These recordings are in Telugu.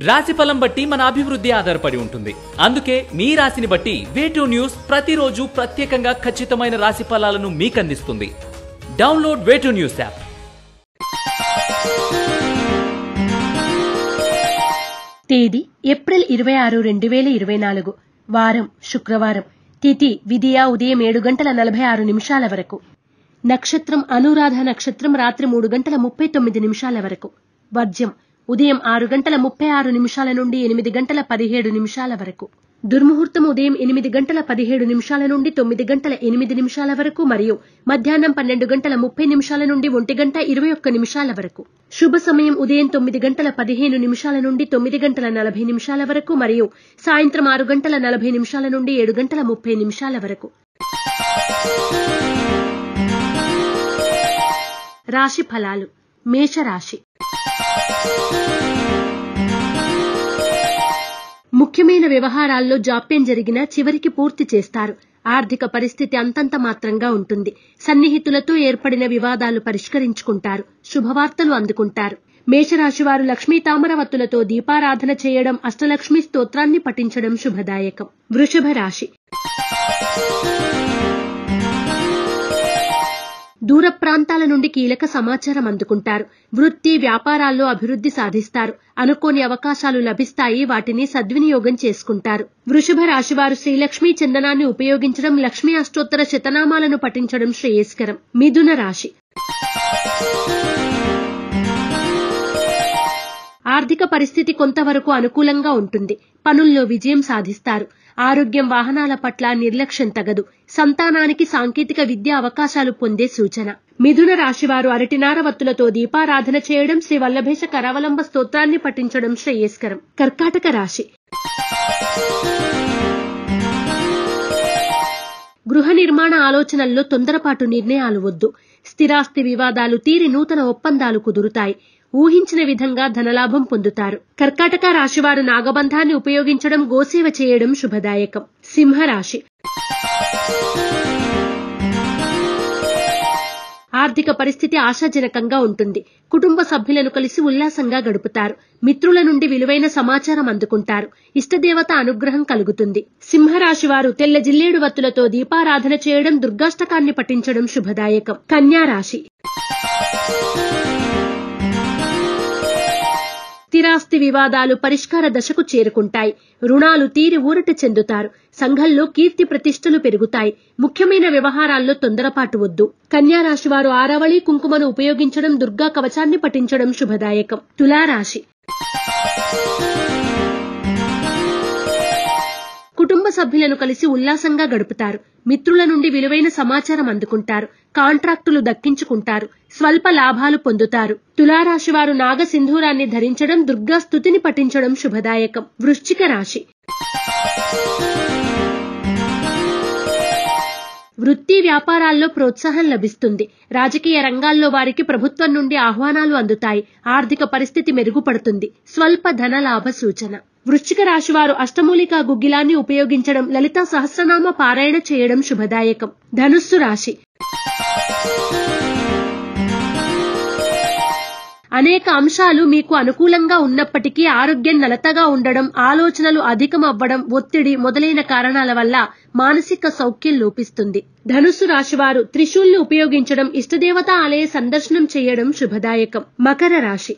రాశిఫలం బట్టి మన అభివృద్ధి ఆధారపడి ఉంటుంది. అందుకే మీ రాశిని బట్టి వే2 న్యూస్ ప్రతిరోజు ప్రత్యేకంగా ఖచ్చితమైన రాశి ఫలాలను మీకు అందిస్తుంది. Download way two news app. తేదీ ఏప్రిల్ 26, 2024. వారం శుక్రవారం. తిథి విదియ ఉదయం 7:46 వరకు. నక్షత్రం అనురాధ నక్షత్రం రాత్రి 3:39 వరకు. వర్జ్యం ఉదయం 6:36 నుండి 8:17 వరకు. దుర్ముహూర్తం ఉదయం 8:17 నుండి 9:08 వరకు మరియు మధ్యాహ్నం 12:30 నుండి 1:21 వరకు. శుభ సమయం ఉదయం 9:15 నుండి 9:40 వరకు మరియు సాయంత్రం 6:40 నుండి 7:30 వరకు. రాశి ఫలాలు. మేషరాశి. ముఖ్యమైన వ్యవహారాల్లో జాప్యం జరిగినా చివరికి పూర్తి చేస్తారు. ఆర్థిక పరిస్థితి అంతంత మాత్రంగా ఉంటుంది. సన్నిహితులతో ఏర్పడిన వివాదాలు పరిష్కరించుకుంటారు. శుభవార్తలు అందుకుంటారు. మేషరాశి వారు లక్ష్మీ తామరవత్తులతో దీపారాధన చేయడం, అష్టలక్ష్మి స్తోత్రాన్ని పఠించడం శుభదాయకం. వృషభ రాశి. దూర ప్రాంతాల నుండి కీలక సమాచారం అందుకుంటారు. వృత్తి వ్యాపారాల్లో అభివృద్ధి సాధిస్తారు. అనుకోని అవకాశాలు లభిస్తాయి. వాటిని సద్వినియోగం చేసుకుంటారు. వృషభ రాశి వారు శ్రీలక్ష్మీ చందనాన్ని ఉపయోగించడం, లక్ష్మీ అష్టోత్తర శతనామాలను పఠించడం శ్రేయస్కరం. మిథున రాశి. ఆర్థిక పరిస్థితి కొంతవరకు అనుకూలంగా ఉంటుంది. పనుల్లో విజయం సాధిస్తారు. ఆరోగ్యం, వాహనాల పట్ల నిర్లక్ష్యం తగదు. సంతానానికి సాంకేతిక విద్య అవకాశాలు పొందే సూచన. మిథున రాశివారు అరటినార వత్తులతో దీపారాధన చేయడం, శ్రీ వల్లభేష కరావలంబ స్తోత్రాన్ని పఠించడం శ్రేయస్కరం. కర్కాటక రాశి. గృహ నిర్మాణ ఆలోచనల్లో తొందరపాటు నిర్ణయాలు వద్దు. స్థిరాస్తి వివాదాలు తీరి నూతన ఒప్పందాలు కుదురుతాయి. ఊహించిన విధంగా ధనలాభం పొందుతారు. కర్కాటక రాశివారు నాగబంధాన్ని ఉపయోగించడం, గోసేవ చేయడం శుభదాయకం. సింహరాశి. ఆర్థిక పరిస్థితి ఆశాజనకంగా ఉంటుంది. కుటుంబ సభ్యులను కలిసి ఉల్లాసంగా గడుపుతారు. మిత్రుల నుండి విలువైన సమాచారం అందుకుంటారు. ఇష్టదేవత అనుగ్రహం కలుగుతుంది. సింహరాశి వారు తెల్ల జిల్లేడు వత్తులతో దీపారాధన చేయడం, దుర్గాష్టకాన్ని పఠించడం శుభదాయకం. కన్యా రాశి. స్థిరాస్తి వివాదాలు పరిష్కార దశకు చేరుకుంటాయి. రుణాలు తీరి ఊరట చెందుతారు. సంఘంలో కీర్తి ప్రతిష్టలు పెరుగుతాయి. ముఖ్యమైన వ్యవహారాల్లో తొందరపాటు వద్దు. కన్యా రాశి వారు ఆరవళి కుంకుమను ఉపయోగించడం, దుర్గా కవచాన్ని పఠించడం శుభదాయకం. తులారాశి. కుటుంబ సభ్యులను కలిసి ఉల్లాసంగా గడుపుతారు. మిత్రుల నుండి విలువైన సమాచారం అందుకుంటారు. కాంట్రాక్టులు దక్కించుకుంటారు. స్వల్ప లాభాలు పొందుతారు. తులారాశి వారు నాగ సింధూరాన్ని ధరించడం, దుర్గా స్తుతిని పఠించడం శుభదాయకం. వృశ్చిక రాశి. వృత్తి వ్యాపారాల్లో ప్రోత్సాహం లభిస్తుంది. రాజకీయ రంగాల్లో వారికి ప్రభుత్వం నుండి ఆహ్వానాలు అందుతాయి. ఆర్థిక పరిస్థితి మెరుగుపడుతుంది. స్వల్ప ధన లాభ సూచన. వృశ్చిక రాశి వారు అష్టమూలికా గుగ్గిలాన్ని ఉపయోగించడం, లలితా సహస్రనామ పారాయణ చేయడం శుభదాయకం. ధనుస్సు రాశి. అనేక అంశాలు మీకు అనుకూలంగా ఉన్నప్పటికీ ఆరోగ్యం నలతగా ఉండడం, ఆలోచనలు అధికం అవ్వడం, ఒత్తిడి మొదలైన కారణాల వల్ల మానసిక సౌఖ్యం లోపిస్తుంది. ధనుస్సు రాశివారు త్రిశూల్ని ఉపయోగించడం, ఇష్టదేవత ఆలయ సందర్శనం చేయడం శుభదాయకం. మకర రాశి.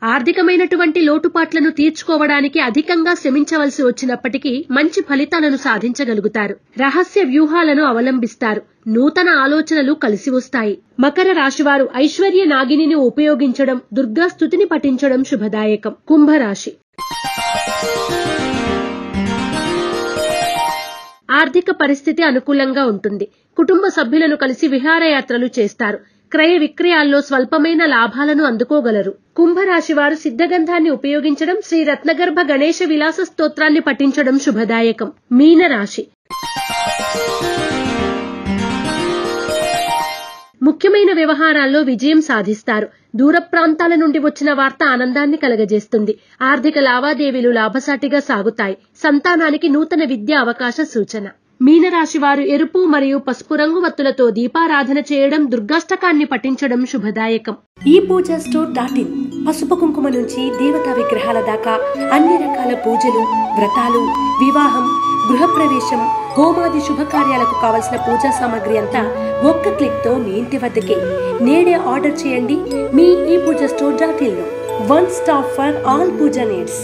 ఆర్థికమైనటువంటి లోటుపాట్లను తీర్చుకోవడానికి అధికంగా శ్రమించవలసి వచ్చినప్పటికీ మంచి ఫలితాలను సాధించగలుగుతారు. రహస్య వ్యూహాలను అవలంబిస్తారు. నూతన ఆలోచనలు కలిసి వస్తాయి. మకర రాశివారు ఐశ్వర్య నాగిని ఉపయోగించడం, దుర్గా స్తుతిని పఠించడం శుభదాయకం. కుంభరాశి. ఆర్థిక పరిస్థితి అనుకూలంగా ఉంటుంది. కుటుంబ సభ్యులను కలిసి విహారయాత్రలు చేస్తారు. క్రయ విక్రయాల్లో స్వల్పమైన లాభాలను అందుకోగలరు. కుంభరాశి వారు సిద్ధగంధాన్ని ఉపయోగించడం, శ్రీ రత్నగర్భ గణేశ విలాస స్తోత్రాన్ని పఠించడం శుభదాయకం. మీనరాశి. ముఖ్యమైన వ్యవహారాల్లో విజయం సాధిస్తారు. దూర ప్రాంతాల నుండి వచ్చిన వార్త ఆనందాన్ని కలగజేస్తుంది. ఆర్థిక లావాదేవీలు లాభసాటిగా సాగుతాయి. సంతానానికి నూతన విద్యా అవకాశ సూచన. మీనరాశి వారు ఎరుపు మరియు పసుపు రంగు వత్తులతో దీపారాధన చేయడం, దుర్గాష్టకాన్ని పఠించడం శుభదాయకం. ఈ పూజ స్టోర్.in పసుపు కుంకుమ నుంచి దేవతా విగ్రహాల దాకా అన్ని రకాల పూజలు, వ్రతాలు, వివాహం, గృహప్రవేశం, హోమాది శుభకార్యాలకు కావలసిన పూజా సామాగ్రి అంతా ఒక్క క్లిక్ తో మీ ఇంటి వద్దకే. నేడే ఆర్డర్ చేయండి మీ ఈ పూజ స్టోర్.in లో. One stop for all puja needs.